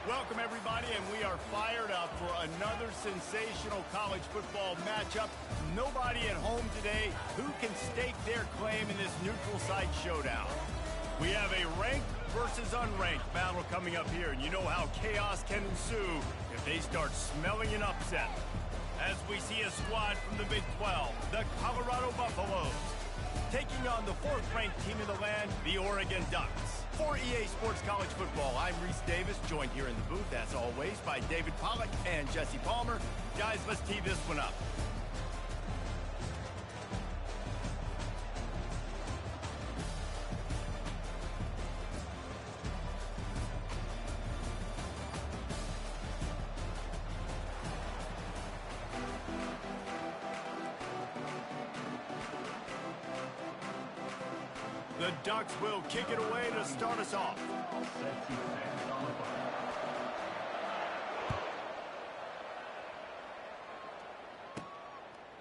Welcome, everybody, and we are fired up for another sensational college football matchup. Nobody at home today who can stake their claim in this neutral site showdown. We have a ranked versus unranked battle coming up here, and you know how chaos can ensue if they start smelling an upset. As we see a squad from the Big 12, the Colorado Buffaloes, taking on the fourth-ranked team in the land, the Oregon Ducks. For EA Sports College Football, I'm Reese Davis, joined here in the booth, as always, by David Pollack and Jesse Palmer. Guys, let's tee this one up. The Ducks will kick it away to start us off.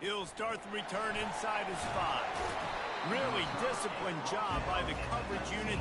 He'll start the return inside his 5. Really disciplined job by the coverage unit.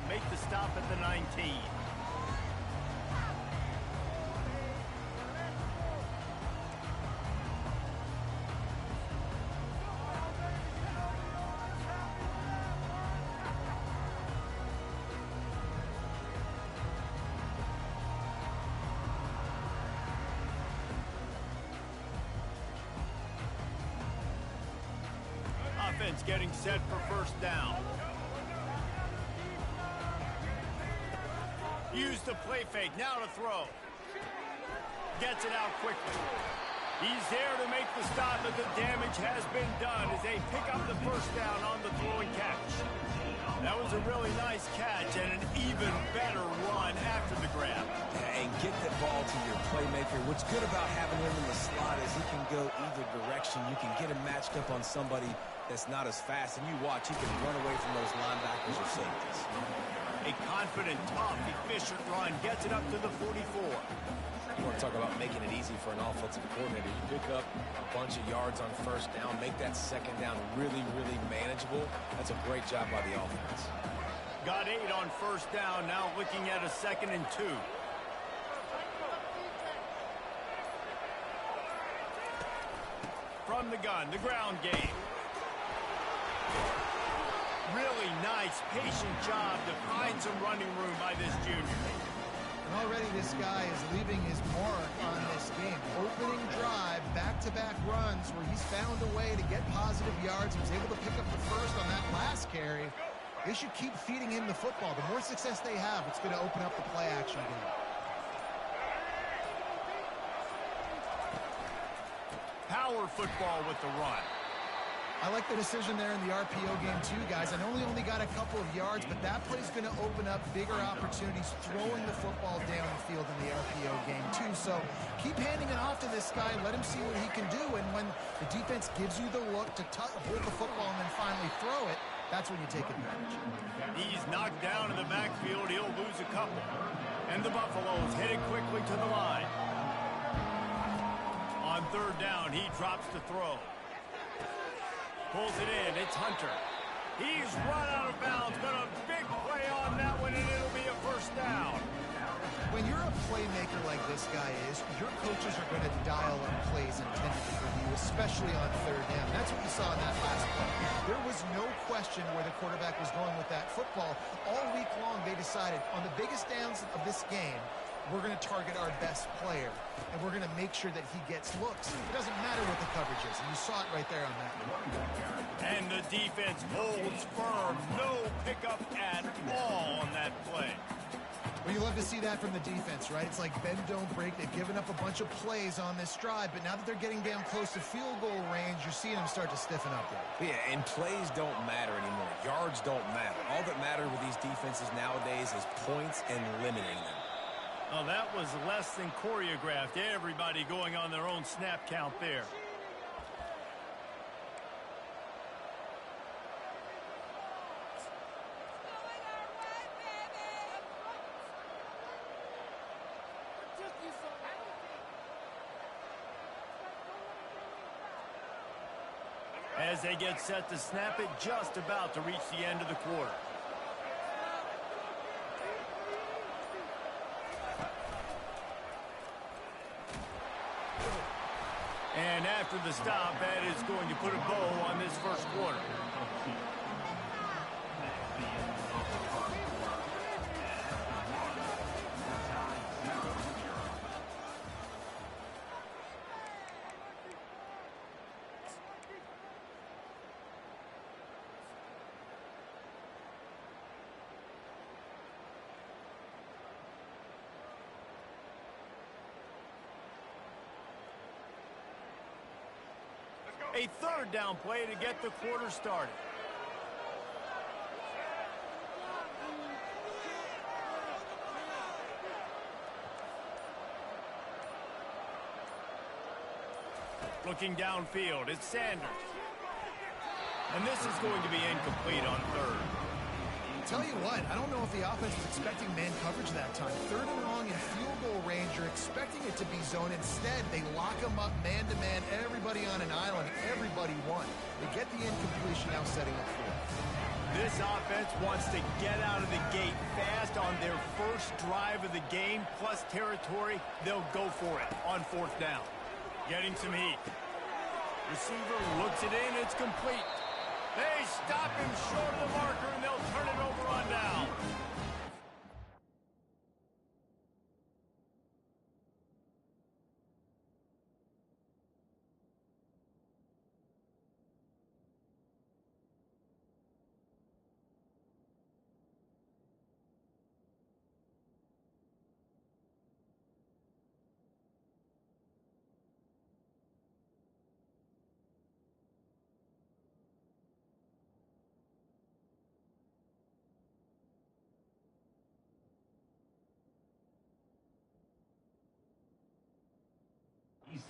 Make the stop at the 19. Offense getting set for first down. Use the play fake, now to throw. Gets it out quickly. He's there to make the stop, but the damage has been done as they pick up the first down on the throw and catch. That was a really nice catch and an even better run after the grab. And get the ball to your playmaker. What's good about having him in the slot is he can go either direction. You can get him matched up on somebody that's not as fast, and you watch, he can run away from those linebackers or safeties. A confident, tough, efficient run gets it up to the 44. You want to talk about making it easy for an offensive coordinator. You pick up a bunch of yards on first down, make that second down really, really manageable. That's a great job by the offense. Got 8 on first down, now looking at a 2nd and 2. From the gun, the ground game. Really nice, patient job to find some running room by this junior. And already this guy is leaving his mark on this game. Opening drive, back-to-back runs where he's found a way to get positive yards. He was able to pick up the first on that last carry. They should keep feeding him the football. The more success they have, it's going to open up the play-action game. Power football with the run. I like the decision there in the RPO game too, guys. I know he only got a couple of yards, but that play's going to open up bigger opportunities throwing the football down the field in the RPO game too. So keep handing it off to this guy. Let him see what he can do. And when the defense gives you the look to hold the football and then finally throw it, that's when you take advantage. He's knocked down in the backfield. He'll lose a couple. And the Buffaloes headed quickly to the line. On third down, he drops to throw. Pulls it in. It's Hunter. He's run out of bounds, but a big play on that one, and it'll be a first down. When you're a playmaker like this guy is, your coaches are going to dial up plays intended for you, especially on third down. That's what you saw in that last play. There was no question where the quarterback was going with that football. All week long, they decided on the biggest downs of this game, we're going to target our best player, and we're going to make sure that he gets looks. It doesn't matter what the coverage is, and you saw it right there on that one. And the defense holds firm. No pickup at all on that play. Well, you love to see that from the defense, right? It's like bend, don't break. They've given up a bunch of plays on this drive, but now that they're getting down close to field goal range, you're seeing them start to stiffen up there. Yeah, and plays don't matter anymore. Yards don't matter. All that matters with these defenses nowadays is points and limiting them. Oh, that was less than choreographed. Everybody going on their own snap count there. As they get set to snap it, just about to reach the end of the quarter. And after the stop, that is going to put a bow on this first quarter. A third down play to get the quarter started. Looking downfield, it's Sanders. And this is going to be incomplete on third. Tell you what, I don't know if the offense was expecting man coverage that time. Third and long in field goal range, you're expecting it to be zone. Instead, they lock them up man-to-man, everybody on an island, everybody won. They get the incompletion, now setting up for it. This offense wants to get out of the gate fast on their first drive of the game, plus territory. They'll go for it on fourth down. Getting some heat. Receiver looks it in, it's complete. They stop him short of the marker, and they'll turn it over on down.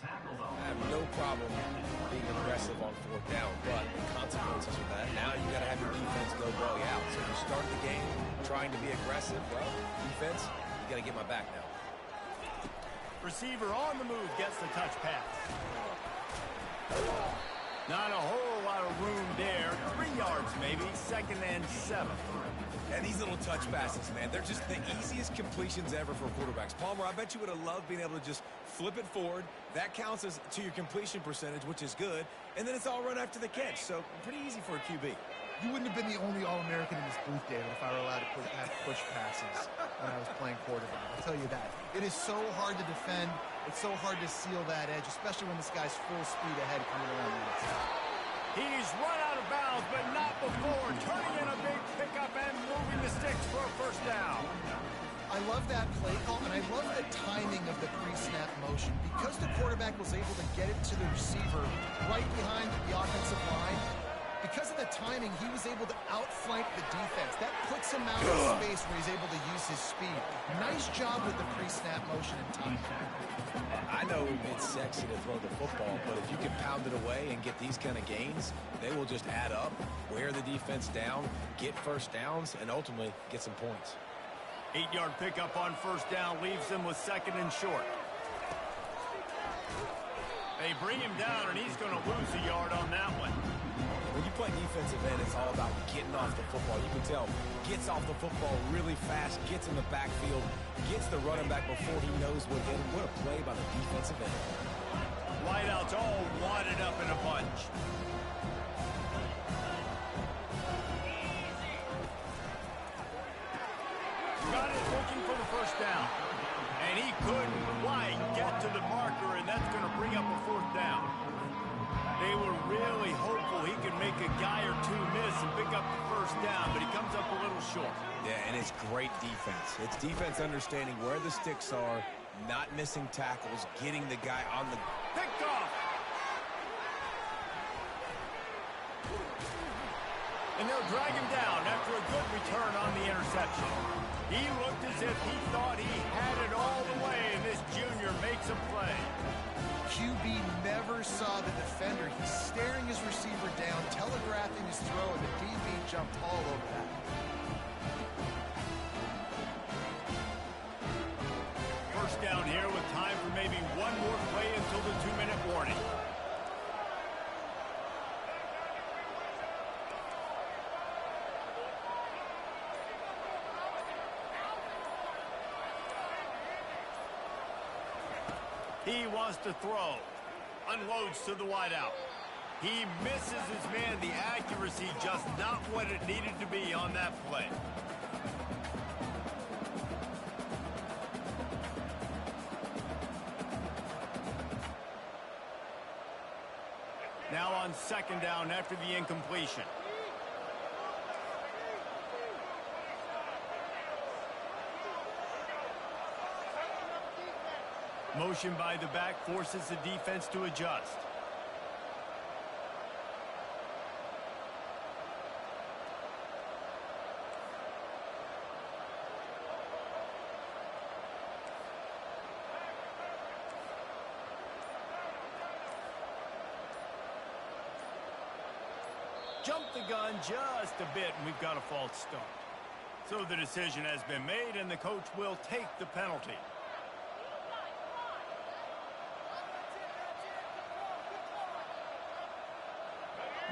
I have no problem being aggressive on fourth down, but the consequences of that, now you got to have your defense go belly out. So you start the game trying to be aggressive. Well, defense, you got to get my back now. Receiver on the move gets the touch pass. Not a whole lot of room there. 3 yards maybe, 2nd and 7. And these little touch passes, man, they're just the easiest completions ever for quarterbacks. Palmer, I bet you would have loved being able to just flip it forward. That counts as to your completion percentage, which is good. And then it's all run after the catch. So pretty easy for a QB. You wouldn't have been the only All-American in this booth, David, if I were allowed to have push passes when I was playing quarterback. I'll tell you that. It is so hard to defend. It's so hard to seal that edge, especially when this guy's full speed ahead coming around the outside. He's run out of bounds, but not before. Turning in a big pickup and moving the sticks for a first down. I love that play call, and I love the timing of the pre-snap motion. Because the quarterback was able to get it to the receiver right behind the offensive line, because of the timing, he was able to outflank the defense. That puts him out of space where he's able to use his speed. Nice job with the pre-snap motion and timing. I know it's sexy to throw the football, but if you can pound it away and get these kind of gains, they will just add up, wear the defense down, get first downs, and ultimately get some points. 8-yard pickup on first down leaves them with 2nd and short. They bring him down, and he's going to lose a yard on that one. When you play defensive end, it's all about getting off the football. You can tell, gets off the football really fast, gets in the backfield, gets the running back before he knows what hit him. What a play by the defensive end. Wideouts all wadded up in a bunch. Got it, looking for the first down. And he couldn't quite get to the marker, and that's going to bring up a 4th down. They were really hopeful he could make a guy or two miss and pick up the 1st down, but he comes up a little short. Yeah, and it's great defense. It's defense understanding where the sticks are, not missing tackles, getting the guy on the... Picked off! And they'll drag him down after a good return on the interception. He looked as if he thought he had it all the way, and this junior makes a play. QB never saw the defender. He's staring his receiver down, telegraphing his throw, and the DB jumped all over that. First down here with time for maybe one more play until the 2-minute warning. He wants to throw. Unloads to the wideout. He misses his man. The accuracy just not what it needed to be on that play. Now on 2nd down after the incompletion. Motion by the back forces the defense to adjust. Jump the gun just a bit, and we've got a false start. So the decision has been made, and the coach will take the penalty.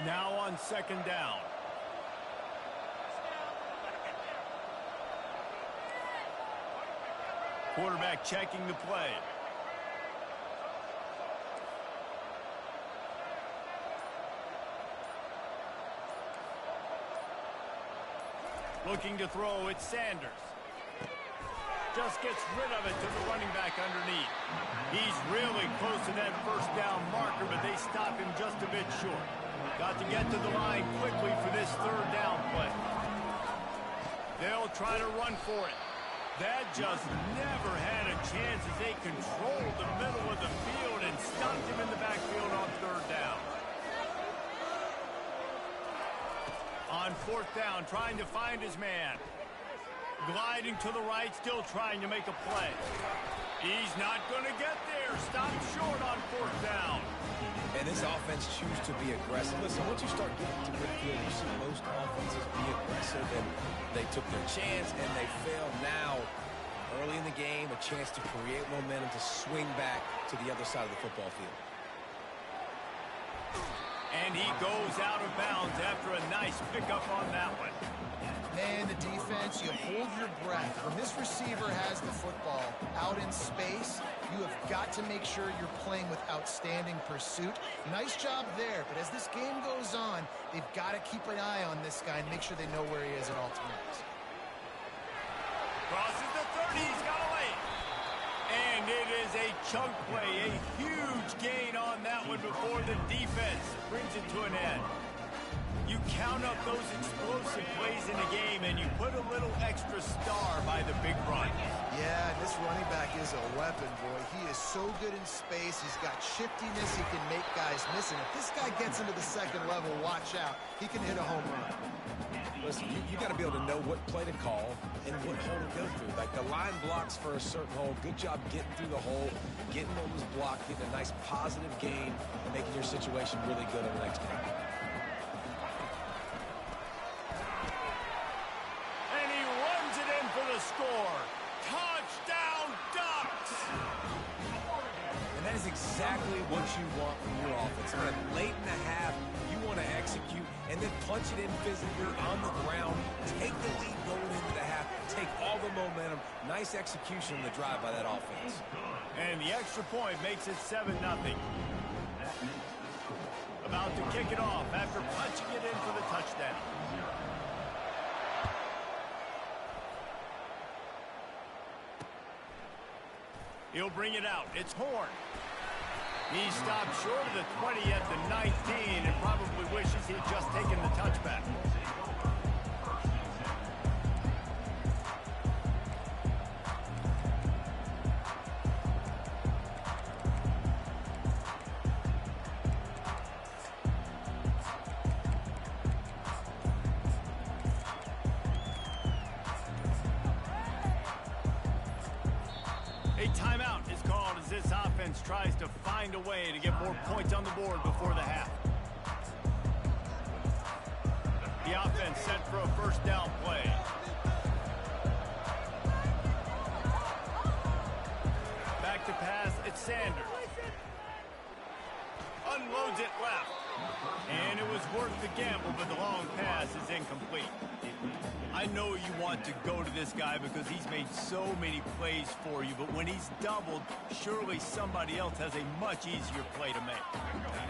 Now on 2nd down. Quarterback checking the play. Looking to throw, it's Sanders. Just gets rid of it to the running back underneath. He's really close to that 1st down marker, but they stop him just a bit short. Got to get to the line quickly for this 3rd down play. They'll try to run for it. That just never had a chance as they controlled the middle of the field and stopped him in the backfield on 3rd down. On 4th down, trying to find his man. Gliding to the right, still trying to make a play. He's not going to get there. Stopped short on 4th down. And this offense chooses to be aggressive. Listen, once you start getting to midfield, you see most offenses be aggressive, and they took their chance, and they failed. Now, early in the game, a chance to create momentum to swing back to the other side of the football field. And he goes out of bounds after a nice pickup on that one. Man, the defense, you hold your breath. When this receiver has the football out in space, you have got to make sure you're playing with outstanding pursuit. Nice job there, but as this game goes on, they've got to keep an eye on this guy and make sure they know where he is at all times. Crosses the 30, he's got a lane. And it is a chunk play, a huge gain on that one before the defense brings it to an end. You count up those explosive plays in a game, and you put a little extra star by the big run. Yeah, this running back is a weapon, boy. He is so good in space. He's got shiftiness. He can make guys miss. And if this guy gets into the 2nd level, watch out. He can hit a home run. Listen, you got to be able to know what play to call and what hole to go through. Like the line blocks for a certain hole. Good job getting through the hole, getting what was blocked, getting a nice positive gain, and making your situation really good in the next game. Score. Touchdown Ducks! And that is exactly what you want from your offense. Kind of late in the half, you want to execute and then punch it in physically on the ground. Take the lead going into the half. Take all the momentum. Nice execution on the drive by that offense. And the extra point makes it 7-0. About to kick it off after punching it in for the touchdown. He'll bring it out. It's Horn. He stopped short of the 20 at the 19 and probably wishes he'd just taken the touchback. A timeout is called as this offense tries to find a way to get more points on the board before the half. The offense set for a first down play. Back to pass, it's Sanders. Unloads it left. And it was worth the gamble, but the long pass is incomplete. I know you want to go to this guy because he's made so many plays for you, but when he's doubled, surely somebody else has a much easier play to make.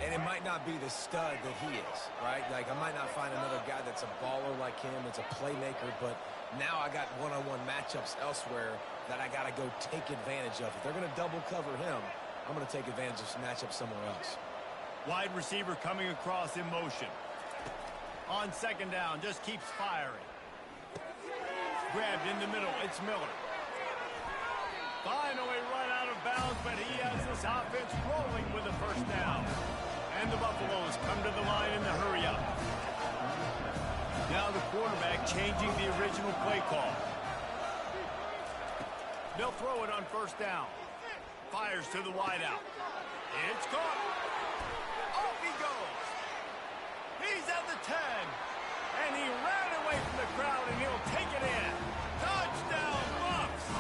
And it might not be the stud that he is, right? Like, I might not find another guy that's a baller like him, that's a playmaker, but now I got one-on-one matchups elsewhere that I got to go take advantage of. If they're going to double cover him, I'm going to take advantage of matchup somewhere else. Wide receiver coming across in motion. On second down, just keeps firing. Grabbed in the middle, it's Miller. Finally run out of bounds, but he has this offense rolling with a first down. And the Buffaloes come to the line in the hurry up. Now the quarterback changing the original play call. They'll throw it on first down. Fires to the wideout. It's caught. Off he goes. He's at the 10. And he ran away from the crowd, and he'll take it in. Touchdown, Buffs!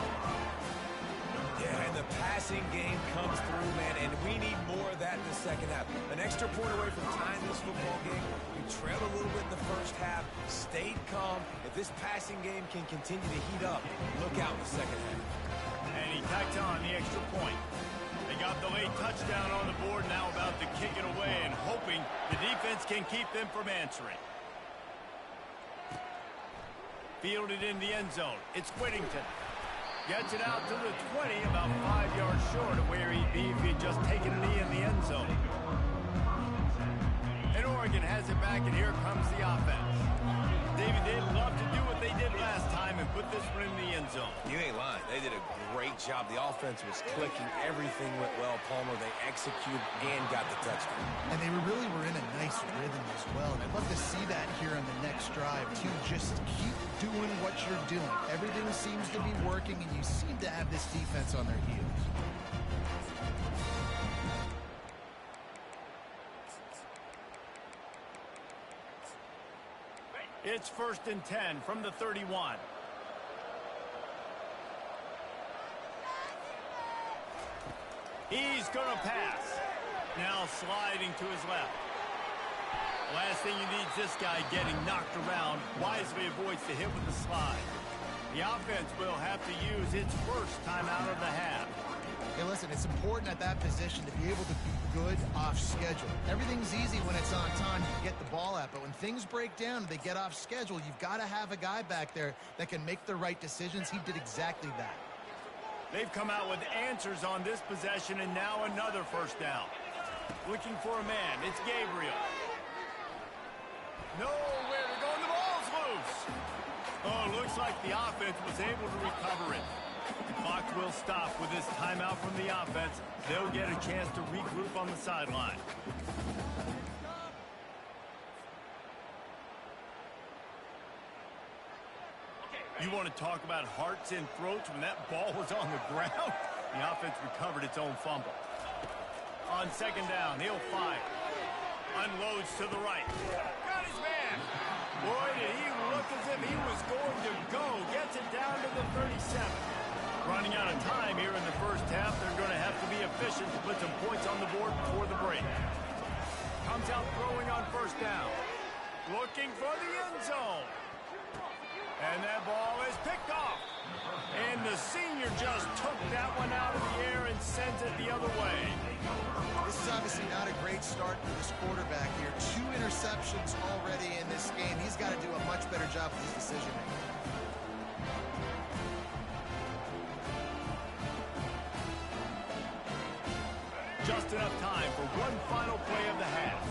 Yeah, and the passing game comes through, man, and we need more of that in the second half. An extra point away from tying this football game. We trailed a little bit in the first half, stayed calm. If this passing game can continue to heat up, look out in the second half. And he tacked on the extra point. They got the late touchdown on the board, now about to kick it away and hoping the defense can keep them from answering. Fielded in the end zone. It's Whittington. Gets it out to the 20, about 5 yards short of where he'd be if he'd just taken a knee in the end zone. And Oregon has it back, and here comes the offense. David, they'd love to do what they did last time and put this one in the end zone. You ain't lying. They did a great job. The offense was clicking. Everything went well, Palmer. They executed and got the touchdown. And they really were in a nice rhythm as well. And I'd love to see that here on the next drive, too. Just keep doing what you're doing. Everything seems to be working, and you seem to have this defense on their heels. It's 1st and 10 from the 31. He's going to pass. Now sliding to his left. Last thing you need is this guy getting knocked around. Wisely avoids the hit with the slide. The offense will have to use its first timeout of the half. Hey, listen, it's important at that position to be able to be good off schedule. Everything's easy when it's on time. You get the ball out, but when things break down and they get off schedule, you've got to have a guy back there that can make the right decisions. He did exactly that. They've come out with answers on this possession, and now another first down. Looking for a man. It's Gabriel. Nowhere to go, and the ball's loose. Oh, looks like the offense was able to recover it. The clock will stop with this timeout from the offense. They'll get a chance to regroup on the sideline. You want to talk about hearts and throats when that ball was on the ground? The offense recovered its own fumble. On second down, he'll fire. Unloads to the right. Got his man. Boy, did he look as if he was going to go. Gets it down to the 37. Running out of time here in the first half. They're going to have to be efficient to put some points on the board before the break. Comes out throwing on first down. Looking for the end zone. And that ball is picked off. And the senior just took that one out of the air and sends it the other way. This is obviously not a great start for this quarterback here. 2 interceptions already in this game. He's got to do a much better job with his decision-making. just enough time for one final play of the half.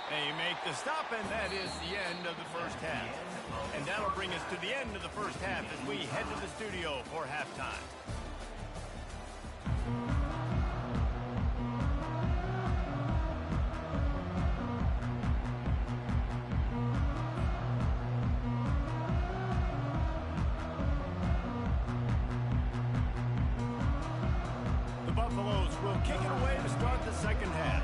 They make the stop, and that is the end of the first half. And that'll bring us to the end of the first half as we head to the studio for halftime. The Buffaloes will kick it away to start the second half.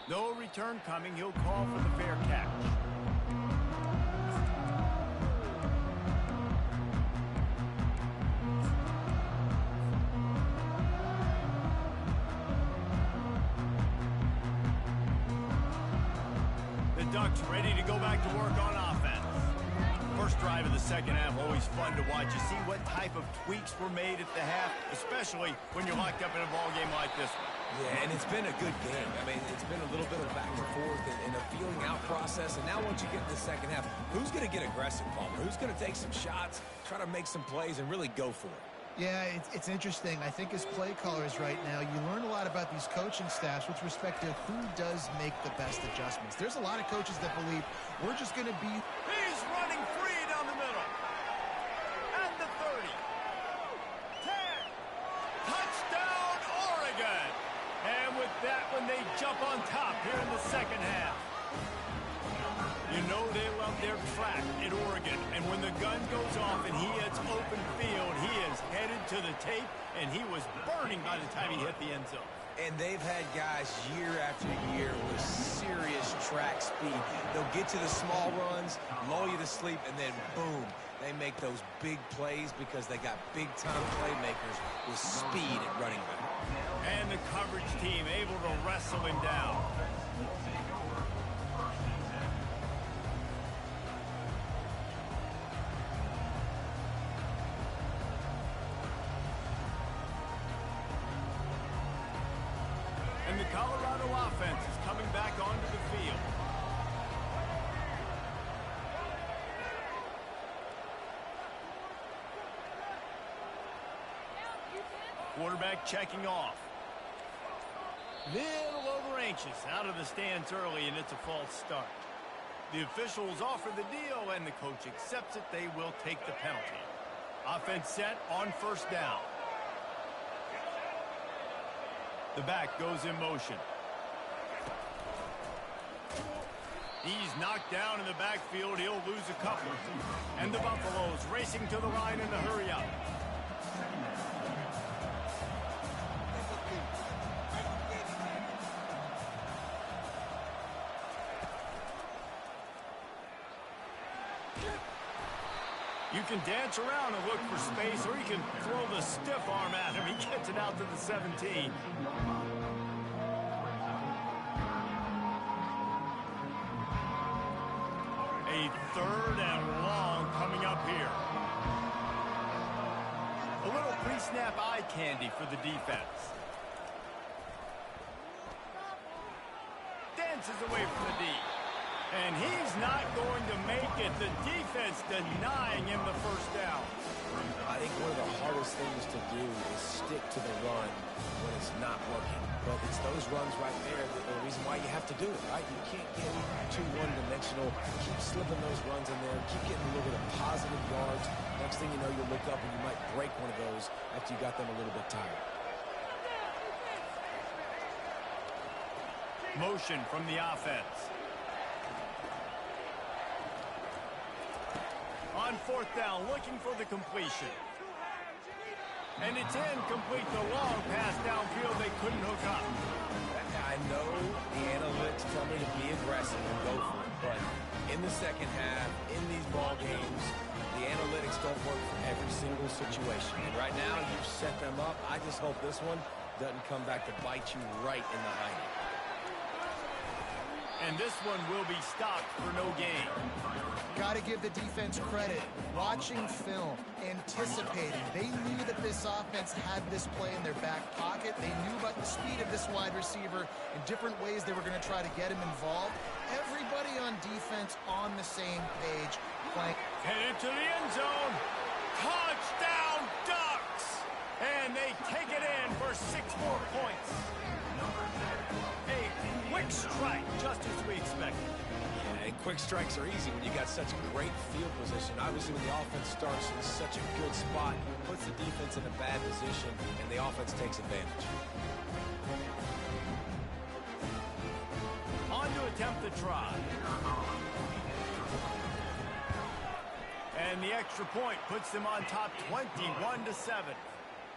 No return coming. He'll call for the fair catch. The Ducks ready to go back to work on offense. First drive of the second half, always fun to watch. You see what type of tweaks were made at the half, especially when you're locked up in a ball game like this one. Yeah, and it's been a good game. I mean, it's been a little bit of back and forth and a feeling out process. And now once you get to the second half, who's going to get aggressive, Palmer? Who's going to take some shots, try to make some plays, and really go for it? Yeah, it's interesting. I think as play callers right now, you learn a lot about these coaching staffs with respect to who does make the best adjustments. There's a lot of coaches that believe we're just going to be... He's running free down the middle. At the 30. 10. Touchdown, Oregon. And with that one, they jump on top here in the second half. You know they love their track at Oregon. And when the gun goes off and he hits open field, he is headed to the tape, and he was burning by the time he hit the end zone. And they've had guys year after year with serious track speed. They'll get to the small runs, lull you to sleep, and then boom, they make those big plays because they got big-time playmakers with speed at running back. And the coverage team able to wrestle him down. And the Colorado offense is coming back onto the field. Quarterback checking off. Little over anxious out of the stands early, and it's a false start. The officials offer the deal, and the coach accepts it. They will take the penalty. Offense set on first down. The back goes in motion. He's knocked down in the backfield. He'll lose a couple. And the Buffaloes racing to the line in the hurry up. You can dance around and look for space, or you can throw the stiff arm at him. He gets it out to the 17. A third and long coming up here. A little pre-snap eye candy for the defense. Dances away from the D. And he's not going to make it. The defense denying him the first down. I think one of the hardest things to do is stick to the run when it's not working. But it's those runs right there that are the reason why you have to do it, right? You can't get too one-dimensional. Keep slipping those runs in there. Keep getting a little bit of positive yards. Next thing you know, you look up and you might break one of those after you got them a little bit tired. Motion from the offense. On fourth down, looking for the completion. And it's incomplete. The long pass downfield, they couldn't hook up. I know the analytics tell me to be aggressive and go for it, but in the second half, in these ball games, the analytics don't work for every single situation. And right now, you've set them up. I just hope this one doesn't come back to bite you right in the hind. And this one will be stopped for no gain. Got to give the defense credit. Watching film, anticipating. They knew that this offense had this play in their back pocket. They knew about the speed of this wide receiver and different ways they were going to try to get him involved. Everybody on defense on the same page. Headed to the end zone. Touchdown, Ducks! And they take it in for 6 more points. A quick strike, just as we expected. Yeah, and quick strikes are easy when you got such great field position. Obviously, when the offense starts in such a good spot, puts the defense in a bad position, and the offense takes advantage. On to attempt the try. And the extra point puts them on top 21-7.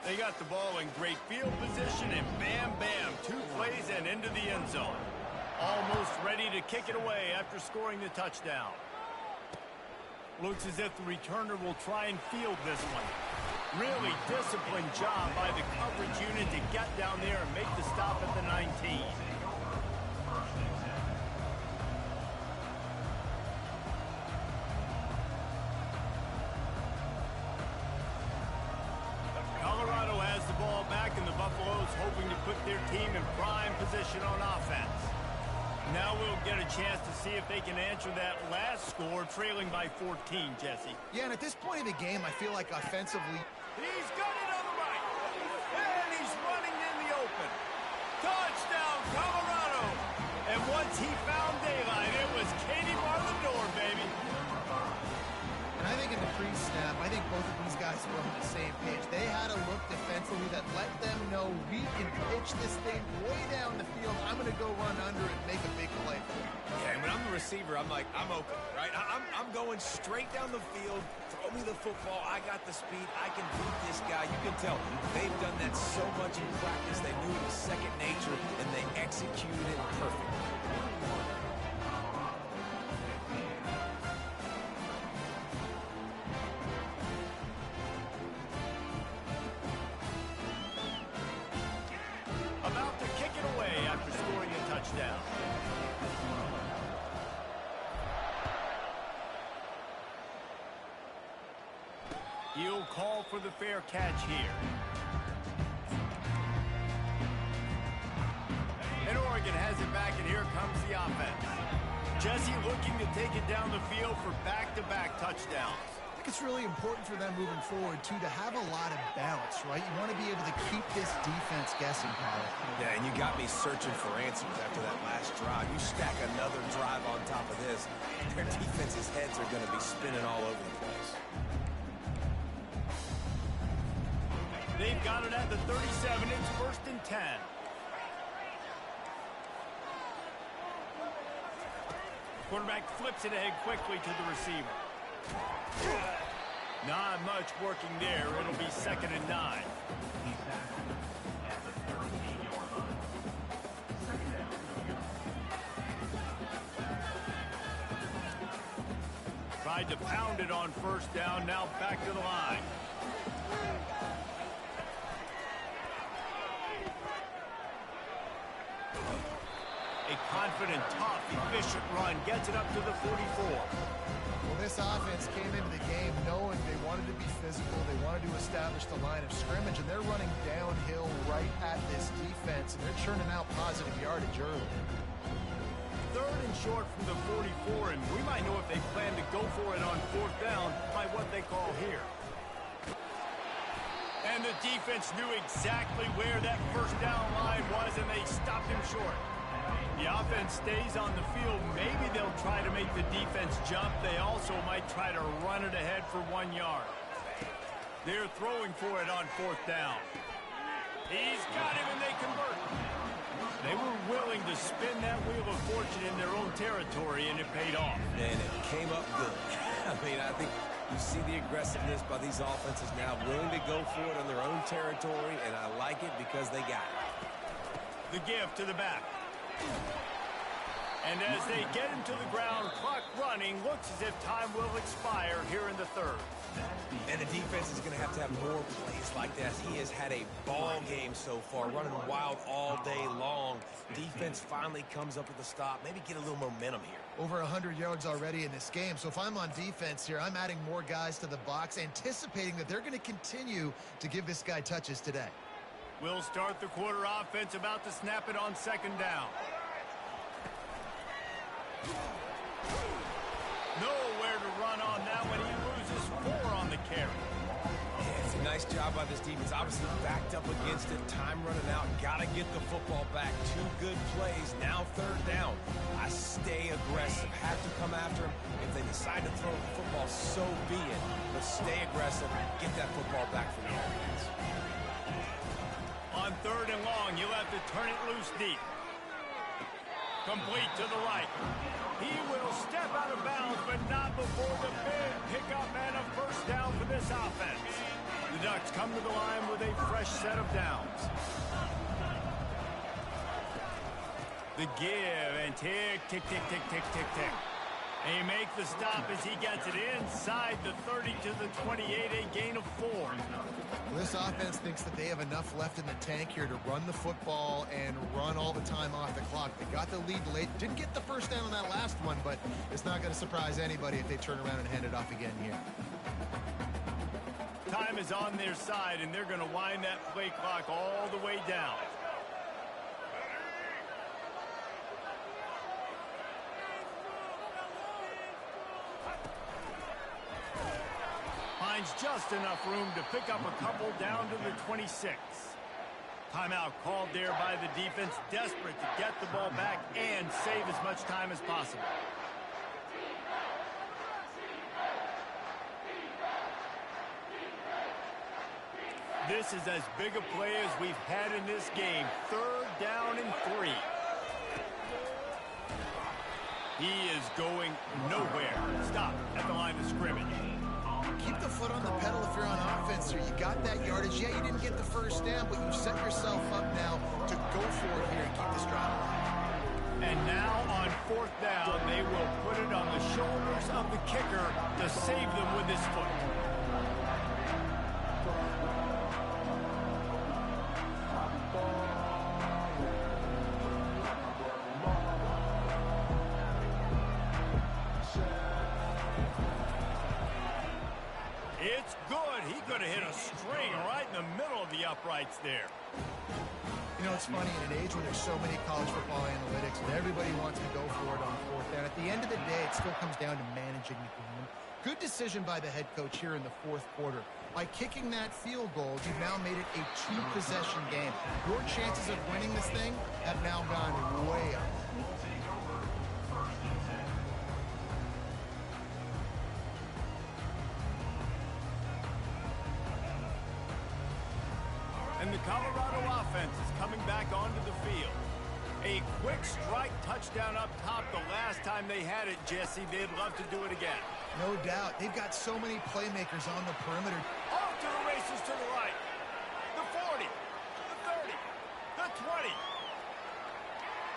They got the ball in great field position, and bam, bam, 2 plays and into the end zone. Almost ready to kick it away after scoring the touchdown. Looks as if the returner will try and field this one. Really disciplined job by the coverage unit to get down there and make the stop at the 19. Colorado has the ball back, and the Buffaloes hoping to put their team in prime position on offense. Now we'll get a chance to see if they can answer that last score, trailing by 14, Jesse. Yeah, and at this point in the game, I feel like offensively... He's got it on the right, and he's running in the open. Touchdown, Colorado! And once he found daylight, it was Katie bar the door, baby. And I think in the pre-snap, I think both of these guys were on the same page. They had a look defensively that let them know we can pitch this thing way down the field. I'm going to go run under and make a big play for it. Yeah, and when I'm the receiver, I'm like, I'm open, right? I'm going straight down the field. Throw me the football. I got the speed. I can beat this guy. You can tell they've done that so much in practice. They knew it was second nature, and they executed it perfectly. About to kick it away after scoring a touchdown. He'll call for the fair catch here. And Oregon has it back, and here comes the offense. Jesse looking to take it down the field for back-to-back touchdowns. I think it's really important for them moving forward, too, to have a lot of balance, right? You want to be able to keep this defense guessing, Kyle. Yeah, and you got me searching for answers after that last drive. You stack another drive on top of this, their defense's heads are going to be spinning all over the place. They've got it at the 37. It's 1st and 10. Quarterback flips it ahead quickly to the receiver. Not much working there. It'll be 2nd and 9. Tried to pound it on 1st down. Now back to the line. A confident, tough, efficient run gets it up to the 44. Well, this offense came into the game knowing they wanted to be physical. They wanted to establish the line of scrimmage, and they're running downhill right at this defense, and they're churning out positive yardage early. 3rd and short from the 44, and we might know if they plan to go for it on 4th down by what they call here. And the defense knew exactly where that 1st down line was, and they stopped him short. The offense stays on the field. Maybe they'll try to make the defense jump. They also might try to run it ahead for 1 yard. They're throwing for it on 4th down. He's got him, and they convert. They were willing to spin that wheel of fortune in their own territory, and it paid off. And it came up good. I mean, I think you see the aggressiveness by these offenses now, willing to go for it on their own territory, and I like it because they got it. The give to the back. And as they get into the ground, clock running, looks as if time will expire here in the third. And the defense is going to have more plays like that. He has had a ball game so far, running wild all day long. Defense finally comes up with a stop, maybe get a little momentum here. Over 100 yards already in this game. So if I'm on defense here, I'm adding more guys to the box, anticipating that they're going to continue to give this guy touches today. We'll start the quarter offense, about to snap it on second down. Nowhere to run on that one. He loses 4 on the carry. Yeah, it's a nice job by this defense. Obviously backed up against it. Time running out. Got to get the football back. 2 good plays. Now third down. I stay aggressive. Have to come after him. If they decide to throw the football, so be it. But stay aggressive. Get that football back for the offense. On third and long, you'll have to turn it loose deep. Complete to the right. He will step out of bounds, but not before the big pickup and a first down for this offense. The Ducks come to the line with a fresh set of downs. The give and tick, tick, tick, tick, tick, tick, tick. They make the stop as he gets it inside the 30 to the 28, a gain of 4. Well, this offense thinks that they have enough left in the tank here to run the football and run all the time off the clock. They got the lead late. Didn't get the first down on that last one, but it's not going to surprise anybody if they turn around and hand it off again here. Time is on their side, and they're going to wind that play clock all the way down. Finds just enough room to pick up a couple down to the 26. Timeout called there by the defense, desperate to get the ball back and save as much time as possible. This is as big a play as we've had in this game. Third down and 3. He is going nowhere. Stop at the line of scrimmage. Keep the foot on the pedal if you're on offense here. You got that yardage. Yeah, you didn't get the first down, but you set yourself up now to go for it here and keep this drive alive. And now on fourth down, they will put it on the shoulders of the kicker to save them with his foot. It's good. He could have hit a string right in the middle of the uprights there. You know, it's funny, in an age when there's so many college football analytics and everybody wants to go for it on fourth down, at the end of the day, it still comes down to managing the game. Good decision by the head coach here in the fourth quarter. By kicking that field goal, you've now made it a 2-possession game. Your chances of winning this thing have now gone way up. And the Colorado offense is coming back onto the field. A quick strike touchdown up top the last time they had it, Jesse. They'd love to do it again. No doubt. They've got so many playmakers on the perimeter. Off to the races to the right. The 40, the 30, the 20.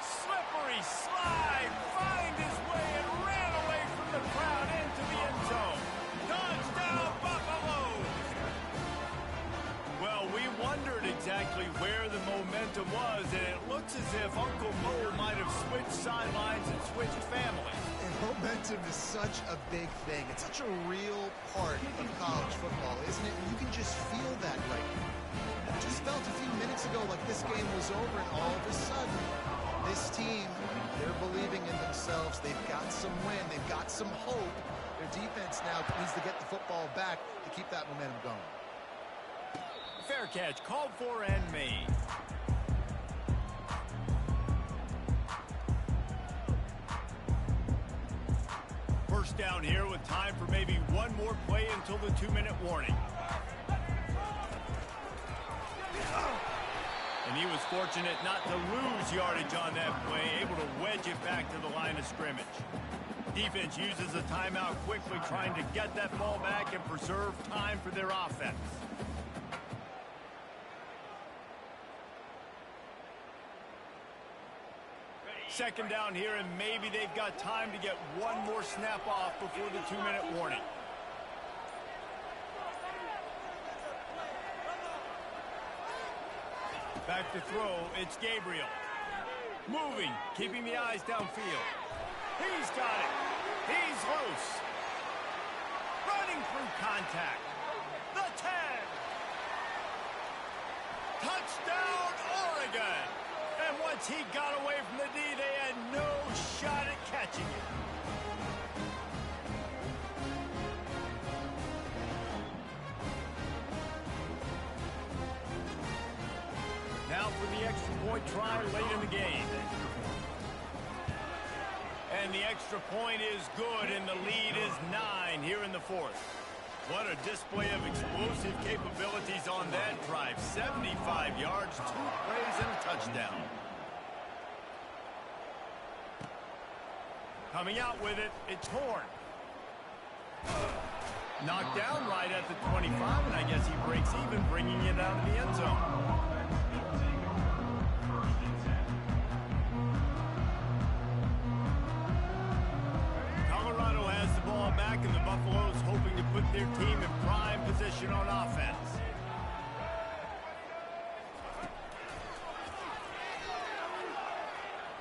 Slippery slide. Find his way and ran away from the crowd into the end zone. Touchdown, Buffaloes! Well, we wondered exactly where the momentum was, and it looks as if Uncle Mo might have switched sidelines and switched families. And momentum is such a big thing. It's such a real part of college football, isn't it? You can just feel that right now. It just felt a few minutes ago like this game was over, and all of a sudden, this team, they're believing in themselves. They've got some win. They've got some hope. Their defense now needs to get the football back to keep that momentum going. Fair catch, called for and made. First down here with time for maybe one more play until the 2-minute warning. And he was fortunate not to lose yardage on that play, able to wedge it back to the line of scrimmage. Defense uses a timeout quickly, trying to get that ball back and preserve time for their offense. Second down here, and maybe they've got time to get one more snap off before the 2-minute warning. Back to throw, it's Gabriel. Moving, keeping the eyes downfield. He's got it. He's loose. Running through contact. The 10. Touchdown, Oregon. And once he got away from the D, they had no shot at catching it. Now for the extra point try late in the game. And the extra point is good, and the lead is 9 here in the fourth. What a display of explosive capabilities on that drive. 75 yards, 2 plays, and a touchdown. Coming out with it, it's Horn. Knocked down right at the 25, and I guess he breaks even, bringing it out of the end zone. Back, and the Buffaloes hoping to put their team in prime position on offense.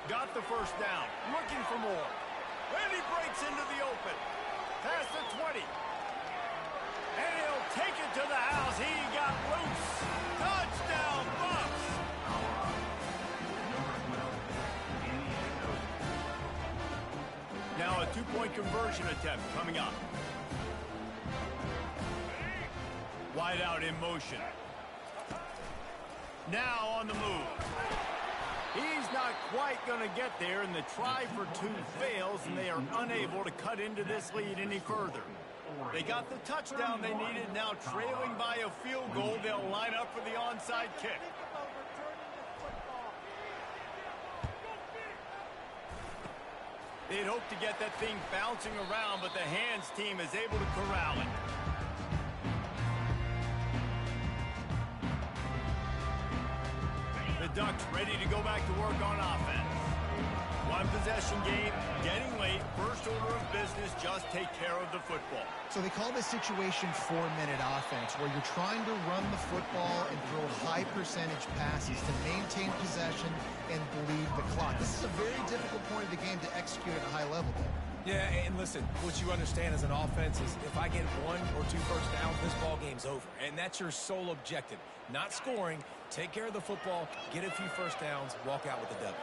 Got the first down, looking for more. And he breaks into the open. Past the 20. And he'll take it to the house. He got loose. Touchdown, Bucks! Now a 2-point conversion attempt coming up. Wide out in motion. Now on the move. He's not quite going to get there, and the try for 2 fails, and they are unable to cut into this lead any further. They got the touchdown they needed. Now trailing by a field goal, they'll line up for the onside kick. They'd hoped to get that thing bouncing around, but the hands team is able to corral it. The Ducks ready to go back to work on offense. One possession game, getting late. First order of business, just take care of the football. So they call this situation 4-minute offense, where you're trying to run the football and throw high percentage passes to maintain possession and bleed the clock. This is a very difficult point of the game to execute at a high level. Yeah, and listen, what you understand as an offense is if I get 1 or 2 first downs, this ball game's over. And that's your sole objective. Not scoring, take care of the football, get a few first downs, walk out with the W.